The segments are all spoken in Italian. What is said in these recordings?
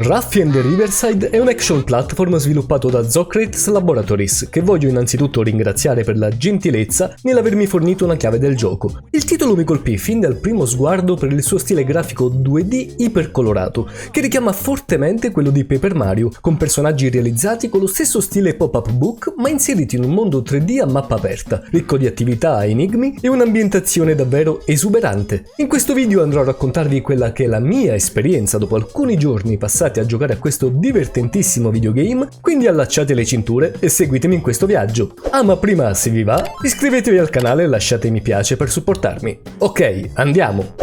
Raffi and the Riverside è un action platform sviluppato da Socrates Laboratories, che voglio innanzitutto ringraziare per la gentilezza nell'avermi fornito una chiave del gioco. Il titolo mi colpì fin dal primo sguardo per il suo stile grafico 2D ipercolorato, che richiama fortemente quello di Paper Mario, con personaggi realizzati con lo stesso stile pop-up book ma inseriti in un mondo 3D a mappa aperta, ricco di attività, enigmi e un'ambientazione davvero esuberante. In questo video andrò a raccontarvi quella che è la mia esperienza dopo alcuni giorni passati a giocare a questo divertentissimo videogame, quindi allacciate le cinture e seguitemi in questo viaggio. Ma prima, se vi va, iscrivetevi al canale e lasciate mi piace per supportarmi. Ok, andiamo!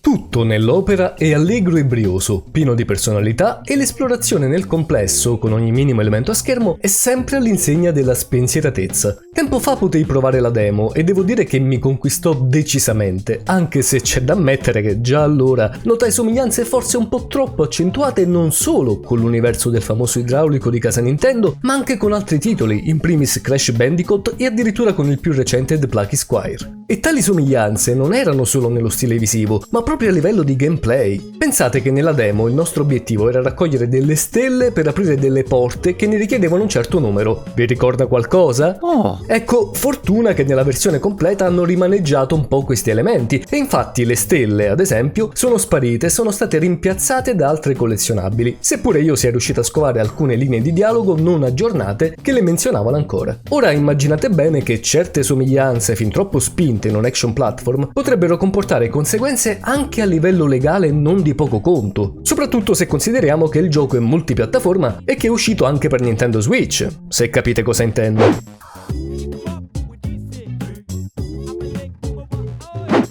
Tutto nell'opera è allegro e brioso, pieno di personalità e l'esplorazione nel complesso, con ogni minimo elemento a schermo, è sempre all'insegna della spensieratezza. Tempo fa potei provare la demo e devo dire che mi conquistò decisamente, anche se c'è da ammettere che già allora notai somiglianze forse un po' troppo accentuate non solo con l'universo del famoso idraulico di casa Nintendo, ma anche con altri titoli, in primis Crash Bandicoot e addirittura con il più recente The Plucky Squire. E tali somiglianze non erano solo nello stile visivo, ma proprio a livello di gameplay. Pensate che nella demo il nostro obiettivo era raccogliere delle stelle per aprire delle porte che ne richiedevano un certo numero. Vi ricorda qualcosa? Ecco, fortuna che nella versione completa hanno rimaneggiato un po' questi elementi, e infatti le stelle, ad esempio, sono sparite e sono state rimpiazzate da altre collezionabili, seppure io sia riuscito a scovare alcune linee di dialogo non aggiornate che le menzionavano ancora. Ora immaginate bene che certe somiglianze fin troppo spinte in un action platform potrebbero comportare conseguenze anche a livello legale non di poco conto, soprattutto se consideriamo che il gioco è multipiattaforma e che è uscito anche per Nintendo Switch, se capite cosa intendo.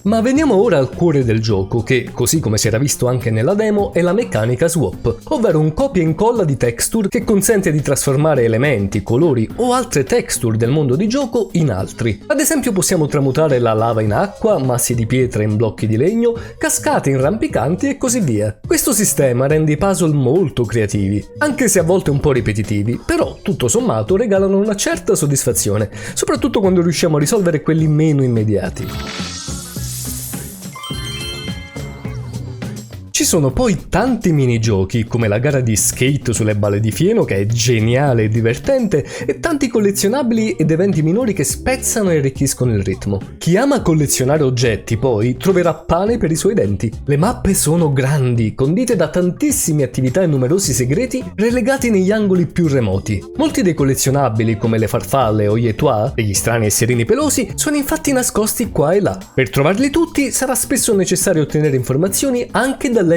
Ma veniamo ora al cuore del gioco, che, così come si era visto anche nella demo, è la meccanica swap, ovvero un copia e incolla di texture che consente di trasformare elementi, colori o altre texture del mondo di gioco in altri. Ad esempio possiamo tramutare la lava in acqua, massi di pietra in blocchi di legno, cascate in rampicanti e così via. Questo sistema rende i puzzle molto creativi, anche se a volte un po' ripetitivi, però tutto sommato regalano una certa soddisfazione, soprattutto quando riusciamo a risolvere quelli meno immediati. Ci sono poi tanti minigiochi, come la gara di skate sulle balle di fieno, che è geniale e divertente, e tanti collezionabili ed eventi minori che spezzano e arricchiscono il ritmo. Chi ama collezionare oggetti, poi, troverà pane per i suoi denti. Le mappe sono grandi, condite da tantissime attività e numerosi segreti relegati negli angoli più remoti. Molti dei collezionabili, come le farfalle o gli etui, degli strani esserini pelosi, sono infatti nascosti qua e là. Per trovarli tutti sarà spesso necessario ottenere informazioni anche dall'NPC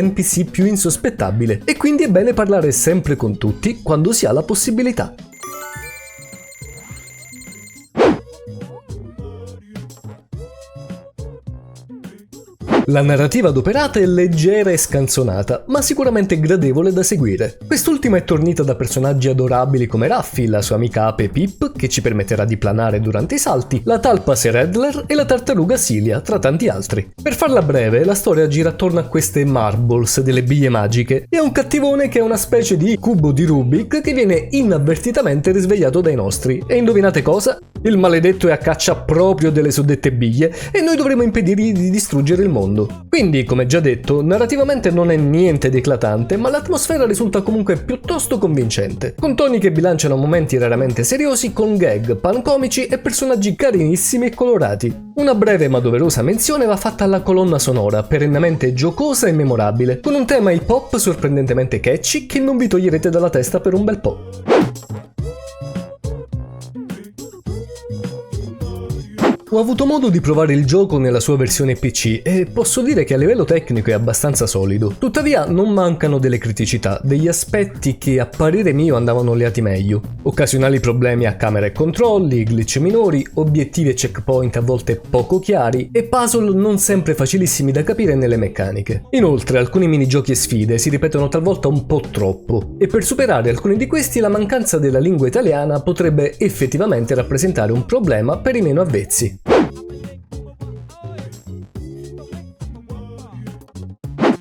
più insospettabile, e quindi è bene parlare sempre con tutti quando si ha la possibilità. La narrativa adoperata è leggera e scanzonata, ma sicuramente gradevole da seguire. Quest'ultima è tornita da personaggi adorabili come Raffi, la sua amica ape Pip, che ci permetterà di planare durante i salti, la talpa Seredler e la tartaruga Cilia, tra tanti altri. Per farla breve, la storia gira attorno a queste marbles, delle biglie magiche, e a un cattivone che è una specie di cubo di Rubik che viene inavvertitamente risvegliato dai nostri. E indovinate cosa? Il maledetto è a caccia proprio delle suddette biglie e noi dovremo impedirgli di distruggere il mondo. Quindi, come già detto, narrativamente non è niente di eclatante, ma l'atmosfera risulta comunque piuttosto convincente, con toni che bilanciano momenti raramente seriosi con gag, pancomici e personaggi carinissimi e colorati. Una breve ma doverosa menzione va fatta alla colonna sonora, perennemente giocosa e memorabile, con un tema hip hop sorprendentemente catchy che non vi toglierete dalla testa per un bel po'. Ho avuto modo di provare il gioco nella sua versione PC e posso dire che a livello tecnico è abbastanza solido. Tuttavia non mancano delle criticità, degli aspetti che a parere mio andavano oleati meglio. Occasionali problemi a camera e controlli, glitch minori, obiettivi e checkpoint a volte poco chiari e puzzle non sempre facilissimi da capire nelle meccaniche. Inoltre alcuni minigiochi e sfide si ripetono talvolta un po' troppo e per superare alcuni di questi la mancanza della lingua italiana potrebbe effettivamente rappresentare un problema per i meno avvezzi.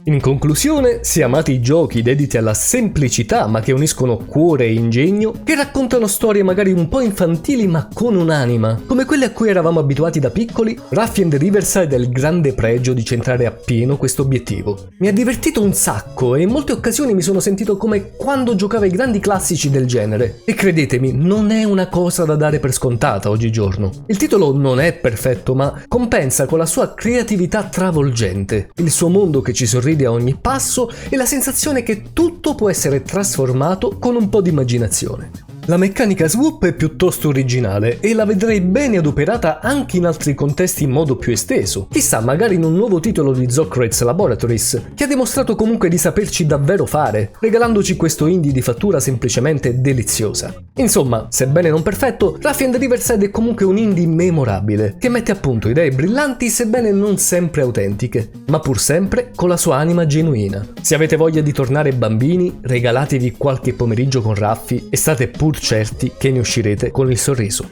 In conclusione, se amate i giochi dediti alla semplicità ma che uniscono cuore e ingegno, che raccontano storie magari un po' infantili ma con un'anima, come quelle a cui eravamo abituati da piccoli, Raffi Riverside ha il grande pregio di centrare appieno questo obiettivo. Mi ha divertito un sacco e in molte occasioni mi sono sentito come quando giocavo ai grandi classici del genere. E credetemi, non è una cosa da dare per scontata oggigiorno. Il titolo non è perfetto, ma compensa con la sua creatività travolgente, il suo mondo che ci sorride a ogni passo e la sensazione che tutto può essere trasformato con un po' di immaginazione. La meccanica swoop è piuttosto originale e la vedrei bene adoperata anche in altri contesti in modo più esteso. Chissà, magari in un nuovo titolo di Zochrates Laboratories, che ha dimostrato comunque di saperci davvero fare, regalandoci questo indie di fattura semplicemente deliziosa. Insomma, sebbene non perfetto, Raffi Riverside è comunque un indie memorabile, che mette a punto idee brillanti sebbene non sempre autentiche, ma pur sempre con la sua anima genuina. Se avete voglia di tornare bambini, regalatevi qualche pomeriggio con Raffi e state pur certi che ne uscirete con il sorriso.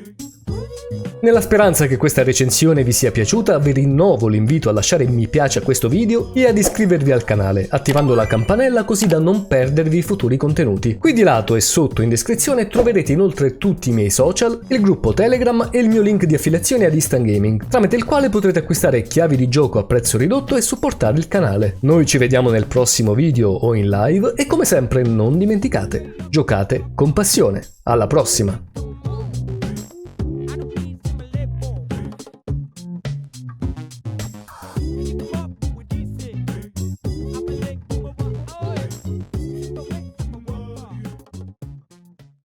Nella speranza che questa recensione vi sia piaciuta, vi rinnovo l'invito a lasciare mi piace a questo video e ad iscrivervi al canale, attivando la campanella così da non perdervi i futuri contenuti. Qui di lato e sotto in descrizione troverete inoltre tutti i miei social, il gruppo Telegram e il mio link di affiliazione ad Instant Gaming, tramite il quale potrete acquistare chiavi di gioco a prezzo ridotto e supportare il canale. Noi ci vediamo nel prossimo video o in live e come sempre non dimenticate, giocate con passione. Alla prossima!